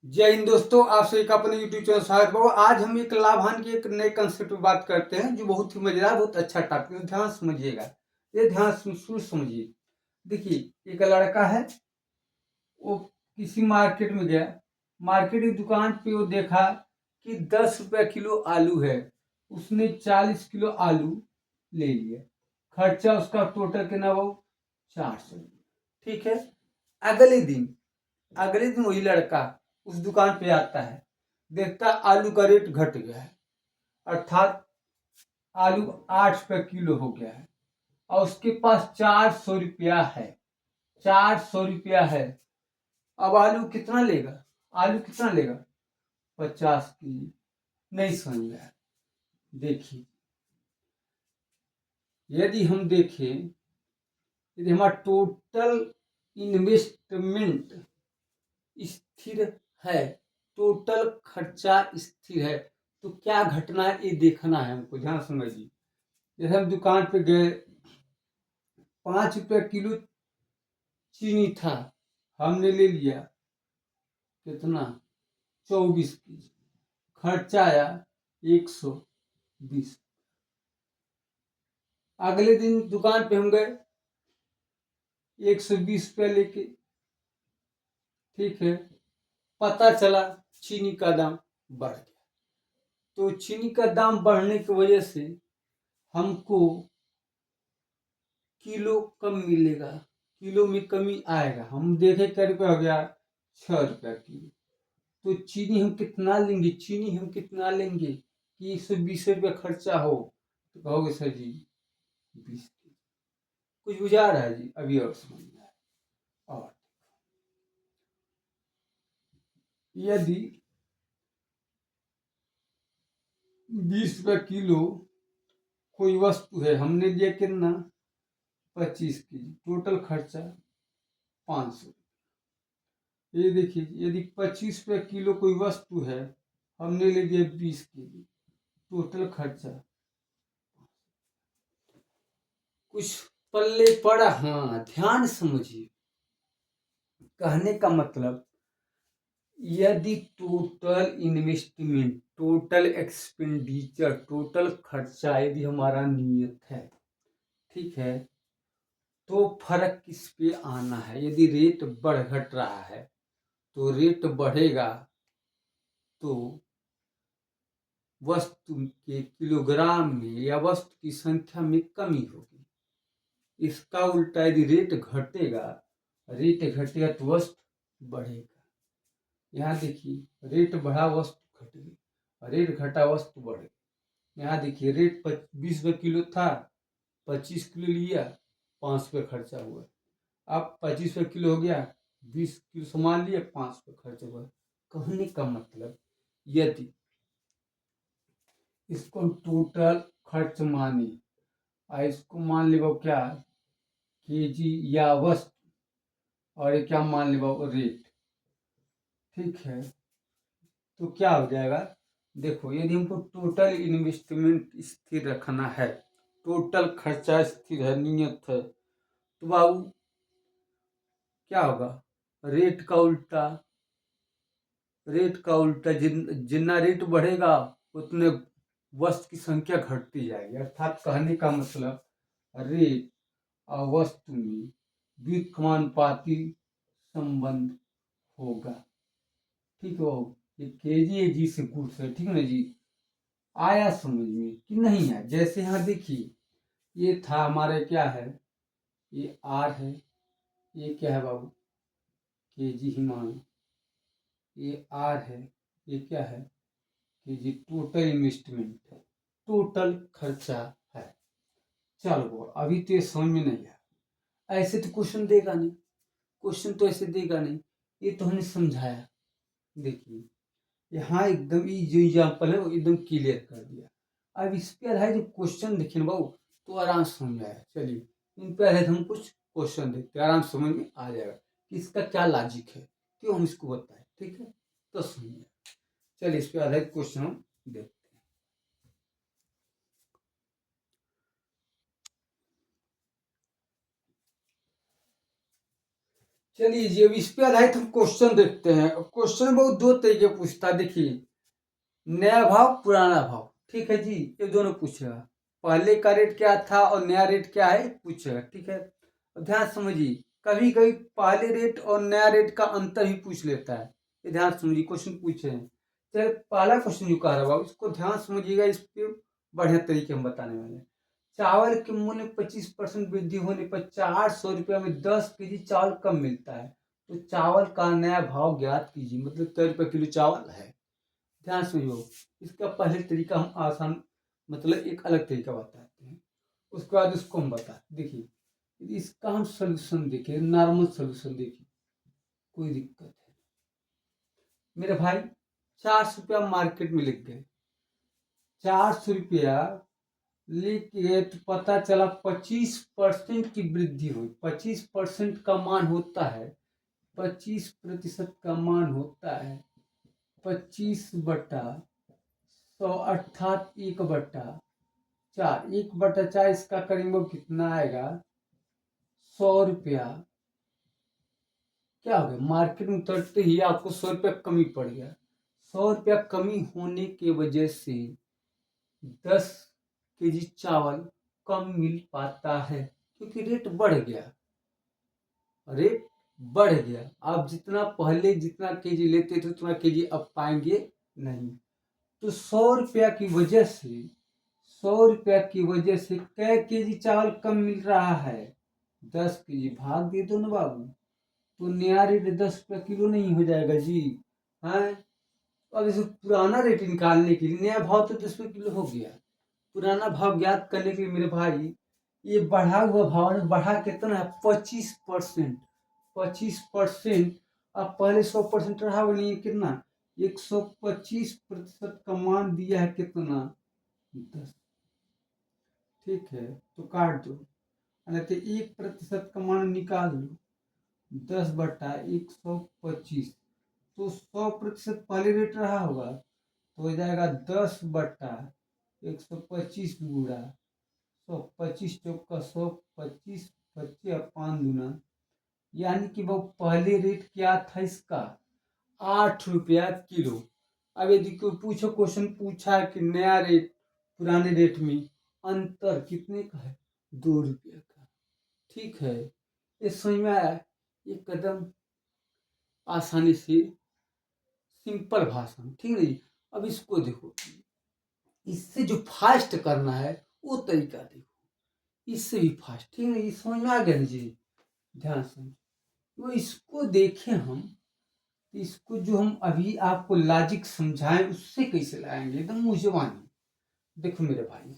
जय हिंद दोस्तों, आप सभी का अपने YouTube चैनल स्वागत है। आज हम एक लाभान की एक नए कंसेप्ट पे बात करते हैं जो बहुत ही मजेदार, बहुत अच्छा टॉपिक है। ध्यान समझिएगा, ये ध्यान सुन समझिए। देखिए, एक लड़का है, वो किसी मार्केट में गया। मार्केट की दुकान पे वो देखा कि 10 रुपये किलो आलू है। उसने 40 किलो आलू ले लिया। खर्चा उसका टोटल कितना वो 400। ठीक है। अगले दिन वही लड़का उस दुकान पे आता है, देखता आलू का रेट घट गया है, अर्थात आलू 8 रुपये किलो हो गया है और उसके पास 400 रुपया है। 400 रुपया है। अब आलू कितना लेगा? 50 की। नहीं समझ में आया। देखिए, यदि हम देखें, यदि हमारा टोटल इन्वेस्टमेंट स्थिर है, टोटल खर्चा स्थिर है, तो क्या घटना है ये देखना है हमको। ध्यान समझिए। जैसे हम दुकान पे गए, 5 रुपये किलो चीनी था, हमने ले लिया कितना? 24 की। खर्चा आया 120। अगले दिन दुकान पे हम गए 120 रुपया लेके। ठीक है। पता चला चीनी का दाम बढ़ गया। तो चीनी का दाम बढ़ने की वजह से हमको किलो कम मिलेगा, किलो में कमी आएगा। हम देखे क्या रुपया हो गया? 6 रुपया किलो। तो चीनी हम कितना लेंगे? कि 120 रुपया खर्चा हो, तो कहोगे सर जी 20 किलो। कुछ बुझा रहा है जी? अभी और समझ में आए। और यदि 20 रुपया किलो कोई वस्तु है, हमने लिया कितना? 25 की। टोटल खर्चा 500। ये देखिए, यदि 25 रुपया किलो कोई वस्तु है, हमने ले लिया 20 की। टोटल खर्चा कुछ पल्ले पड़ा? हाँ, ध्यान समझिए। कहने का मतलब, यदि total investment, total expenditure, total खर्चा यदि हमारा नियत है, ठीक है, तो फर्क किस पे आना है? यदि रेट बढ़ घट रहा है तो रेट बढ़ेगा तो वस्तु के किलोग्राम में या वस्तु की संख्या में कमी होगी। इसका उल्टा, यदि रेट घटेगा तो वस्तु बढ़ेगा। यहाँ देखिए, रेट बढ़ा वस्तु घट गई, रेट घटा वस्तु बढ़ गई। यहाँ देखिए, रेट 20 रुपये किलो था, 25 किलो लिया, 5 रुपये खर्चा हुआ। अब 25 रुपये किलो हो गया, 20 किलो सामान लिया, 5 रुपये खर्चा हुआ। कहने का मतलब, यदि इसको टोटल खर्च माने और इसको मान ले क्या? केजी या वस्तु, और ये क्या मान ले रेट। ठीक है। तो क्या हो जाएगा? देखो, यदि हमको टोटल इन्वेस्टमेंट स्थिर रखना है, टोटल खर्चा स्थिर है, नियत है, तो बाबू क्या होगा? रेट का उल्टा। जितना रेट बढ़ेगा उतने वस्तु की संख्या घटती जाएगी। अर्थात कहने का मतलब, रेट और वस्तु में व्युत्क्रमानुपाती संबंध होगा। ठीक है। ये केजी है जी से गुड्स है। ठीक है ना जी? आया समझ में कि नहीं आया? जैसे यहाँ देखिए, ये था हमारे, क्या है? ये आर है, ये क्या है बाबू? केजी ही मानो। ये आर है, ये क्या है? केजी। टोटल इन्वेस्टमेंट है, टोटल खर्चा है। चलो, अभी तो ये समझ में नहीं आया। ऐसे तो क्वेश्चन देगा नहीं, क्वेश्चन तो ऐसे देगा नहीं। ये तो हमने समझाया। देखिए, यहाँ एकदम ये जो एग्जाम्पल है वो एकदम क्लियर कर दिया। अब इस पे आधारित जो क्वेश्चन देखे ना बाबू, तो आराम से समझ आया। चलिए, इन पे आधारित हम कुछ क्वेश्चन देखते हैं, आराम से समझ में आ जाएगा कि इसका क्या लॉजिक है, क्यों हम इसको बताएं। ठीक है, तो सुनिए। चलिए, इस पे आधारित क्वेश्चन हम देखते हैं। चलिए जी, अब इस पे आधारित हम क्वेश्चन देखते हैं। क्वेश्चन बहुत दो तरीके पूछता है। देखिए, नया भाव पुराना भाव, ठीक है जी, ये दोनों पूछेगा। पहले का रेट क्या था और नया रेट क्या है पूछेगा, ठीक है। अब ध्यान समझिए, कभी कभी पहले रेट और नया रेट का अंतर ही पूछ लेता है। ये ध्यान समझिए, क्वेश्चन पूछे हैं। चलिए, पहला क्वेश्चन जो कह रहा है इसको ध्यान समझिएगा, इस पे बढ़िया तरीके हम बताने वाले हैं। चावल के मूल्य में 25% वृद्धि होने पर 400 रुपया में 10 केजी चावल कम मिलता है। तो चावल का नया भाव ज्ञात कीजिए, मतलब 13 रुपये किलो चावल है। ध्यान सुनियो, इसका पहले तरीका हम आसान, मतलब एक अलग तरीका बताते हैं, उसके बाद उसको हम बताते। देखिए, यदि इसका हम सोल्यूशन देखें, नॉर्मल सोल्यूशन देखिए, कोई दिक्कत है मेरे भाई। 400 रुपया मार्केट में लिख गए, 400 रुपया लिख गए तो पता चला 25% की वृद्धि हुई। 25% का मान होता है, 25% का मान होता है 25/100, अर्थात 1/4। 1/4 इसका करेंगे वो कितना आएगा, 100 रुपया। क्या हो गया, मार्केट में उतरते ही आपको 100 रुपया कमी पड़ गया। 100 रुपया कमी होने की वजह से 10 केजी चावल कम मिल पाता है, क्योंकि रेट बढ़ गया। रेट बढ़ गया, आप जितना पहले जितना केजी लेते थे उतना केजी अब पाएंगे नहीं। तो 100 रुपया की वजह से, 100 रुपया की वजह से कै केजी चावल कम मिल रहा है, 10 केजी। भाग दे दो ना बाबू, तो नया रेट 10 रुपया किलो नहीं हो जाएगा जी, है। अब इसे पुराना रेट निकालने के लिए, नया भाव तो 10 रुपये किलो हो गया, पुराना भाव ज्ञात करने के लिए मेरे भाई, ये बढ़ा हुआ भाव ने बढ़ा कितना है, 25%। 25%, अब पहले 100% रहा वो नहीं, कितना, 125% का मान दिया है कितना, 10। ठीक है, तो काट दो, नहीं तो 1% का मान निकाल लो, 10/125। तो 100% पहले रेट रहा होगा, तो हो जाएगा 10/125 गुणा 100, 25 × 100, 25, 25 और 5 दूना, यानी कि वो पहले रेट क्या था इसका, 8 रुपया किलो। अब यदि कोई पूछो, क्वेश्चन पूछा है कि नया रेट पुराने रेट में अंतर कितने का है, 2 रुपया का। ठीक है, ये समझ में आया, ये कदम आसानी से, सिंपल भाषा में, ठीक है जी। अब इसको देखो, इससे जो फास्ट करना है वो तरीका देखो, इससे भी फास्ट, ठीक है, ये समझ में आ गया ना जी, ध्यान से। वो इसको देखें हम, इसको जो हम अभी आपको लॉजिक समझाएं उससे कैसे लाएंगे, एकदम मुंह जबानी। देखो मेरे भाई,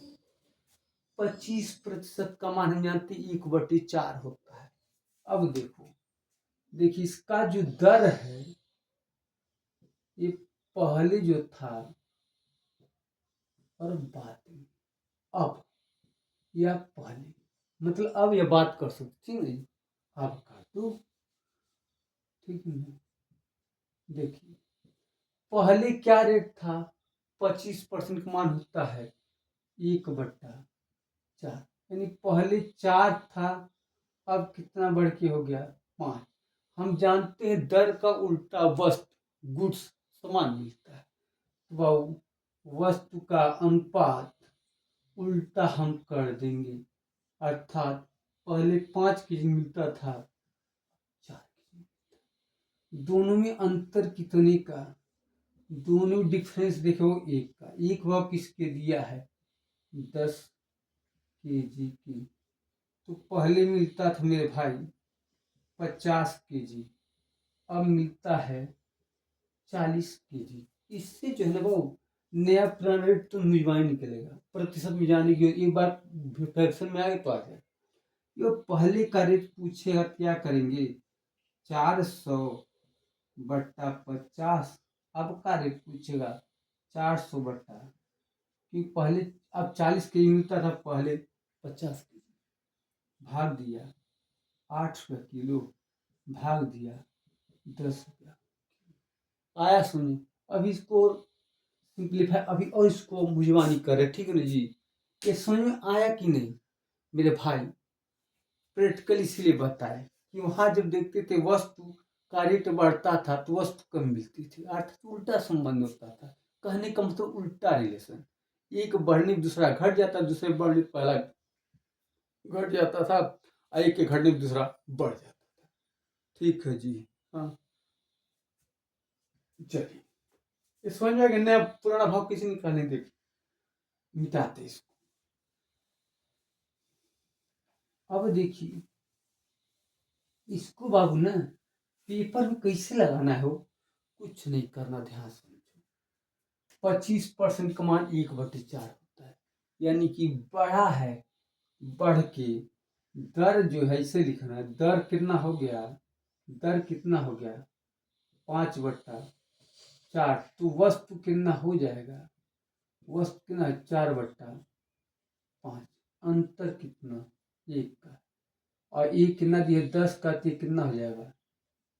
25% का मान हम जानते 1/4 होता है। अब देखो, देखिए इसका जो दर है, ये पहले जो था और बाद में, अब या पहले, मतलब अब यह बात कर सकते, ठीक है। अब कर दो, ठीक है। देखिए, पहले क्या रेट था, 25% का मान होता है 1/4, यानी पहले 4 था, अब कितना बढ़ के हो गया, 5। हम जानते हैं दर का उल्टा वस्तु, गुड्स, सामान मिलता है, तो वह वस्तु का अनुपात उल्टा हम कर देंगे, अर्थात पहले 5 केजी मिलता था, 4 केजी। दोनों में अंतर कितने का, दोनों डिफरेंस देखो, एक का, एक भाव किसके दिया है, 10 केजी की। तो पहले मिलता था मेरे भाई 50 केजी, अब मिलता है 40 केजी। इससे जो है ना वो नया पुराना रेट तो मिलवा ही निकलेगा, प्रतिशत में जाने की एक बार फ्रैक्शन में आएगा तो आ जाए। ये पहले का रेट पूछेगा, क्या करेंगे, 400/50। अब का रेट पूछेगा 400 कि पहले, अब 40 केजी मिलता था, पहले 50 केजी, भाग दिया 8 रुपया किलो, भाग दिया 10 रुपया। आया सुनिए, अभी इसको सिंप्लीफाई, अभी और इसको मुजवानी करे, ठीक है ना जी। ये समझ में आया कि नहीं मेरे भाई, प्रैक्टिकल इसलिए बताए कि वहां जब देखते थे वस्तु का रेट बढ़ता था तो वस्तु कम मिलती थी, अर्थात उल्टा संबंध होता था। कहने का मतलब उल्टा रिलेशन, एक बढ़ने पे दूसरा घट जाता, दूसरे बढ़ने पे पहला घट जाता था, और एक के घटने पे दूसरा बढ़ जाता था। ठीक है जी। हाँ, चलिए, इस समझ में आ गया? नया पुराना भाव किसी निकालने देखिए, मिटाते इसको। अब देखिए इसको बाबू ना पेपर में कैसे लगाना है, हो कुछ नहीं करना, ध्यान समझो। 25% का मान 1/4 होता है, यानी कि बढ़ा है, बढ़ के दर जो है इसे लिखना है, दर कितना हो गया, दर कितना हो गया 5/4, तो वस्तु कितना हो जाएगा, वस्तु कितना 4/5, अंतर कितना 1 का, और एक कितना दिया 10 का, तो कितना हो जाएगा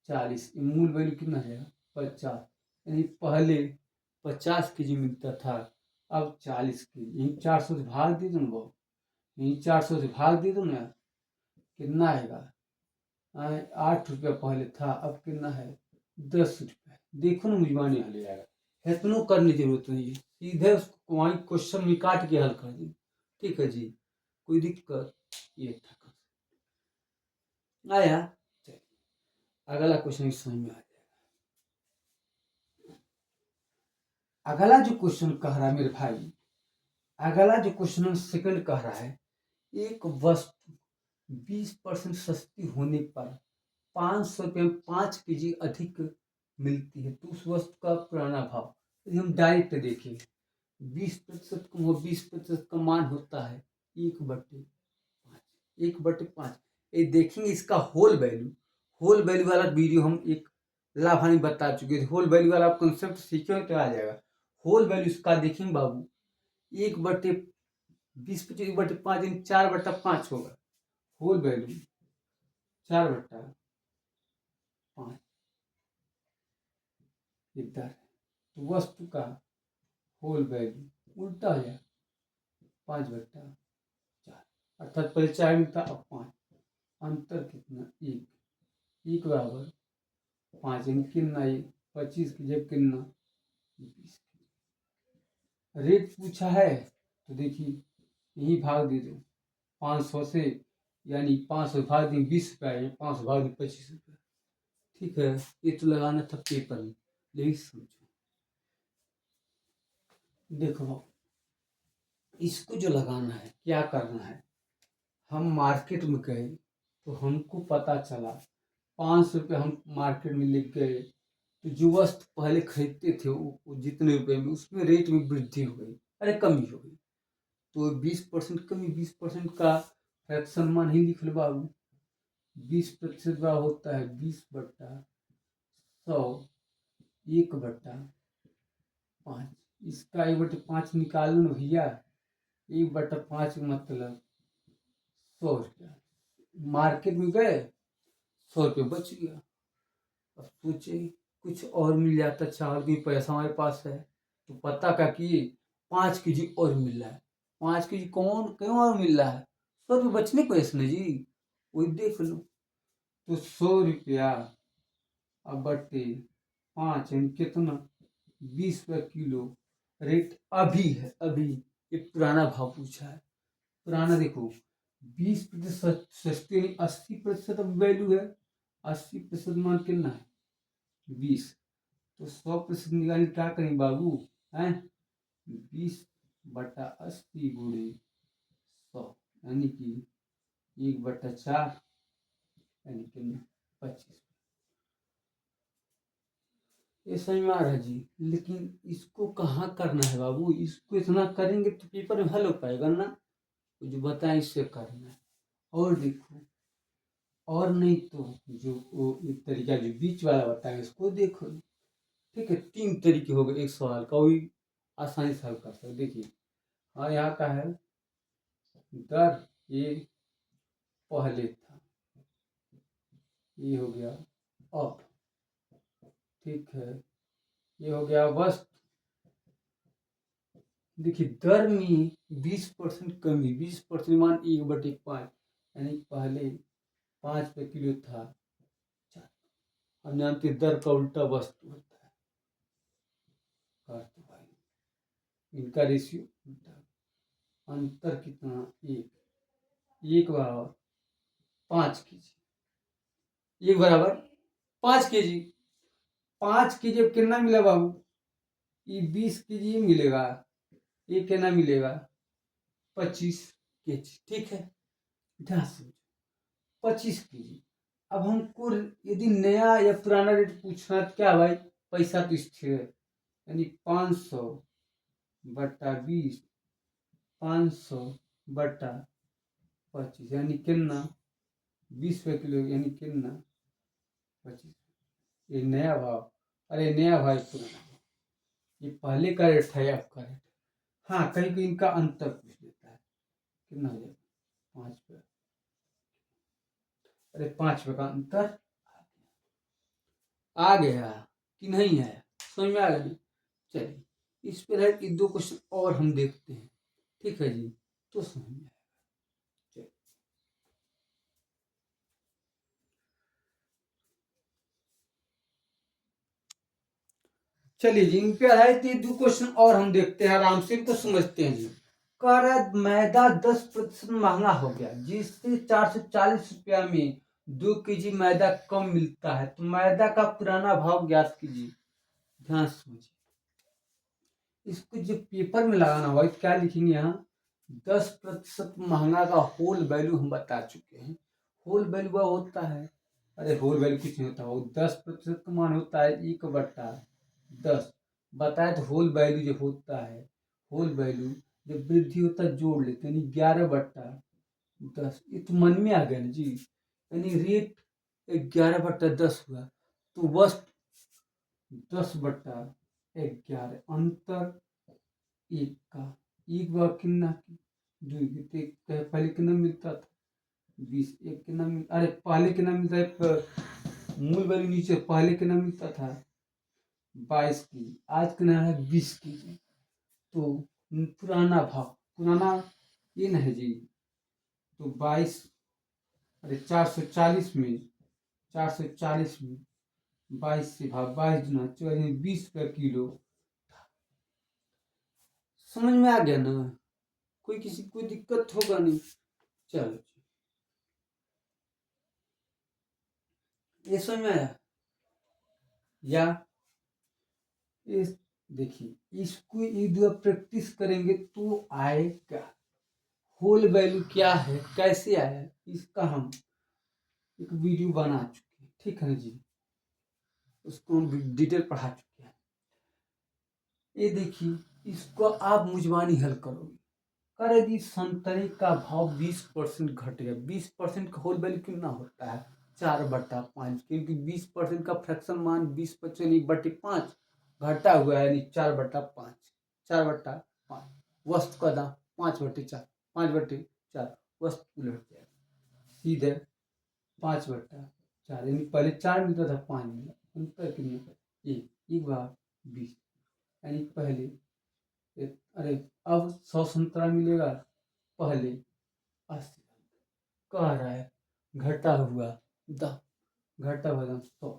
40, मूल वैल्यू कितना है 50, यानी पहले 50 के जी मिलता था, अब 40 के जी, यही 400 से भाग दे दो ना, वो यही 400 से भाग दे दो ना, कितना आएगा 8 रुपया पहले था, अब कितना है 10 रुपया। देखो ना मुझवानी हल जाएगा, इतना करने की जरूरत नहीं है, सीधे उसको वहीं क्वेश्चन में काट के हल कर दी। ठीक है जी, कोई दिक्कत, ये था आया। चलिए अगला क्वेश्चन समझ में आ जाए। अगला जो क्वेश्चन कह रहा है मेरे भाई, अगला जो क्वेश्चन सेकंड कह रहा है, एक वस्तु 20% सस्ती होने पर 500 रुपये में 5 kg अधिक मिलती है, तो उस वस्तु का पुराना भाव। यदि हम डायरेक्ट देखें 20% का, वो 20% का मान होता है 1/5, 1/5। ये देखेंगे इसका होल वैल्यू, होल वैल्यू वाला वीडियो हम एक लाभ हानि बता चुके थे, होल वैल्यू वाला आप कंसेप्ट सीखे हो तो आ जाएगा। होल वैल्यू इसका देखेंगे बाबू, 1/20 1/5 यानी 4/5 होगा, होल वैल्यू 4/5 इधर है, तो वस्तु का होल वैल्यू उल्टा हो जाए 5/4, अर्थात पहले 4 मिलता अब 5, अंतर कितना 1, 1 बराबर 5, यानी कितना ये 25 की जब कितना 20। रेट पूछा है तो देखिए यही भाग दे दो 500 से, यानी 500 भाग दें 20 रुपया, 500 भाग दें 25 रुपया। ठीक है, ये तो लगाना था पेपर में, लेकिन समझो देखो इसको जो लगाना है क्या करना है, हम मार्केट में गए तो हमको पता चला 500 रुपये हम मार्केट में ले गए, तो जो वस्तु पहले खरीदते थे वो जितने रुपए में, उसमें रेट में वृद्धि हो गई, अरे कमी हो गई, तो 20% कमी, 20% का फ्रैक्शन मान ही लिख लो बाबू, 20% का होता है 20/100, 1/5, इसका 1/5 निकालो ना भैया, 1/5 मतलब 100 रुपया, मार्केट में गए 100 रुपये बच गया। अब सोचे कुछ और मिल जाता, 4 दिन पैसा हमारे पास है, तो पता क्या कि 5 kg और मिल रहा है, 5 kg कौन क्यों और मिल रहा है, 100 रुपये बचने को इसमें जी, वही देख लो, तो 100 रुपया अब बटे 5 यानी कितना 20 रुपया किलो रेट अभी है, अभी ये पुराना भाव पूछा है, पुराना देखो 20% सस्ती यानी 80% अब वैल्यू है, 80% मान कितना है 20, तो 100% निकालने क्या करें बाबू हैं, 20/80 गुणे 100, यानी कि 1/4 यानी कि 25। ये समझ में आ रहा है जी, लेकिन इसको कहाँ करना है बाबू, इसको इतना करेंगे तो पेपर में हल हो पाएगा ना, जो बताएं इससे करना है। और देखो, और नहीं तो जो वो एक तरीका जो बीच वाला बताएंगे इसको देखो। ठीक है, 3 तरीके हो गए एक सवाल का, वही आसानी से हल कर सकते। देखिए हाँ, यहाँ का है दर, ये पहले था, ये हो गया अब, ठीक है, ये हो गया वस्तु। देखिए दर में 20% कमी, 20% मान 1/5, यानी पहले 5 रुपये किलो था 4। हम जानते दर का उल्टा वस्तु होता है, इनका रेशियो उल्टा। अंतर कितना? 1 बराबर 5 kg। 1 बराबर 5 kg। 5 kg अब कितना मिला बाबू? ये 20 kg मिलेगा। ये कितना मिलेगा? 25 kg। ठीक है, ध्यान से 25 kg। अब हमको यदि नया या पुराना रेट पूछना तो क्या भाई, पैसा तो स्थिर है, यानी 500 बटा 20, 500 बटा 25, यानी कितना? 20 रुपये किलो, यानी कितना? 25। ये नया भाव, अरे नया भाव पुराना, ये पहले का रेट था आपका रेट। हाँ, कहीं कहीं इनका अंतर पूछ लेता है, कितना हो जाएगा? 5 रुपये। अरे 5 रुपये का अंतर आ गया कि नहीं आया? समझ में आ गया? चलिए, इस पर है कि 2 क्वेश्चन और हम देखते हैं, ठीक है जी, तो समझ में आएगा। चलिए जी, इन पे है कि 2 क्वेश्चन और हम देखते हैं, आराम से तो समझते हैं जी। कह रहा है मैदा 10% महंगा हो गया, जिससे 440 रुपया में 2 kg मैदा कम मिलता है, तो मैदा का पुराना भाव ज्ञात कीजिए। ध्यान से समझिए, इसको जो पेपर में लगाना होगा, क्या लिखेंगे यहाँ? 10% महंगा का होल वैल्यू हम बता चुके हैं। होल वैल्यू वह होता है, अरे होल वैल्यू कुछ नहीं होता, वो 10% का मान होता है 1/10। बताए तो होल वैल्यू जो होता है, होल वैल्यू जब वृद्धि होता है जोड़ लेते हैं, यानी 11/10। ये तो मन में आ गया ना जी, यानी रेट 11/10 हुआ, तो वस्तु 10/11, अंतर 1 का। 1 बार कितना की 2, पहले कितना मिलता था? 20। 1 कितना अरे पहले कितना मिलता है? मूल वैल्यू नीचे, पहले कितना मिलता था? 22 kg। आज कितना है? 20 kg। तो पुराना भाव, पुराना ये ना है जी, तो 22, अरे 440 में 22 से भाग 22 20 रुपये किलो। समझ में आ गया ना? कोई किसी कोई दिक्कत होगा नहीं। चलो, ये समझ में आया? या इस देखिए, इसको एक दो प्रैक्टिस करेंगे तो आएगा। होल वैल्यू क्या है, कैसे आया, इसका हम एक वीडियो बना चुके हैं, ठीक है ना जी, उसको हम डिटेल पढ़ा चुके हैं। ये देखिए, इसको आप मुजवानी हल करोगे। करे जी, संतरे का भाव 20% घट गया। 20% का होल वैल्यू कितना होता है? 4/5, क्योंकि 20% का फ्रैक्शन मान 20/5 घटा हुआ है, यानी 4/5। 4/5 वस्तु का दाम 5/4, 5/4 वस्तु उलट जाएगा सीधे 5/4, यानी पहले 4 मिलता था, 5 मिला, अंतर कितना? 1 बार 20, यानी पहले अरे अब 100 संतरा मिलेगा, पहले 80। कह रहा है घटा हुआ दाम, घटा हुआ दाम 100।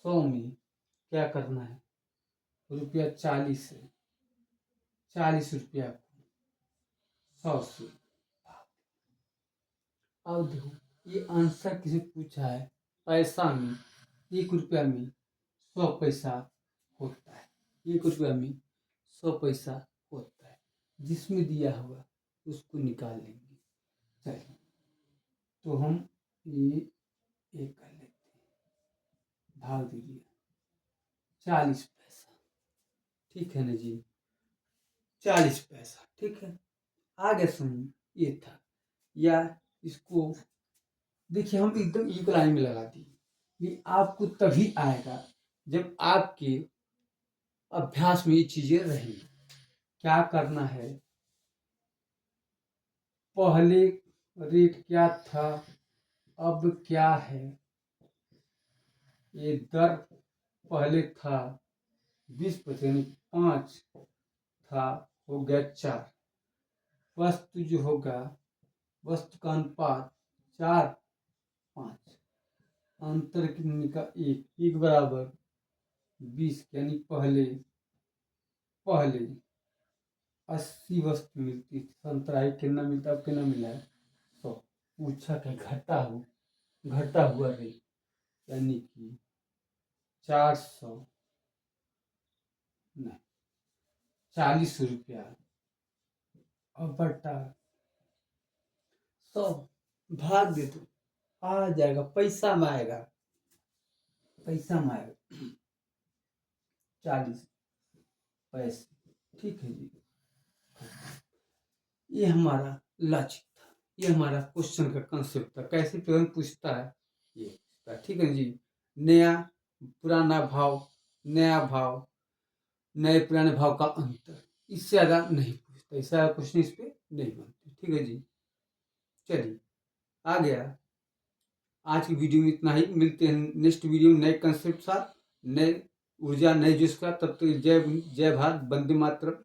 100 में क्या करना है? रुपया 40 है, 40 रुपया 100 से। अब देखो, ये आंसर किसी पूछा है, पैसा में 1 रुपया में 100 पैसा होता है। 1 रुपया में 100 पैसा होता है, जिसमें दिया हुआ उसको निकाल लेंगे। चलिए, तो हम ये एक कर लेते हैं, भाग दीजिए 40 पैसा, ठीक है ना जी? 40 पैसा, ठीक है। आगे सुनिए, ये था, या इसको देखिए, हम एकदम एक लाइन में लगा दी। ये आपको तभी आएगा जब आपके अभ्यास में ये चीजें रहेंगी। क्या करना है? पहले रेट क्या था, अब क्या है? ये दर पहले था 20%, 5 था, हो गया 4। वस्तु जो होगा, वस्तु का अनुपात 4 5, अंतर कितने का 1, 1 बराबर 20, यानी पहले 80 वस्तु मिलती थी, संतराई कितना मिलता, अब कितना मिला है 100। पूछा कि घटा हुआ रेट, यानी कि 400 नहीं 40 रुपया और बटा 100 भाग दे दो, आ जाएगा, पैसा में आएगा 40 पैसे। ठीक है जी, ये हमारा लॉजिक था, ये हमारा क्वेश्चन का कंसेप्ट था। कैसे तुरंत पूछता है ये पूछता है। ठीक है जी, नया पुराना भाव, नया भाव, नए पुराने भाव का अंतर, इससे ज़्यादा नहीं पूछता, इससे ज़्यादा क्वेश्चन इस पे नहीं बनते। ठीक है जी, चलिए आ गया। आज की वीडियो में इतना ही, मिलते हैं नेक्स्ट वीडियो में नए कंसेप्ट साथ, नए ऊर्जा, नए जोश का। तब तक जय भारत, वंदे मातरम।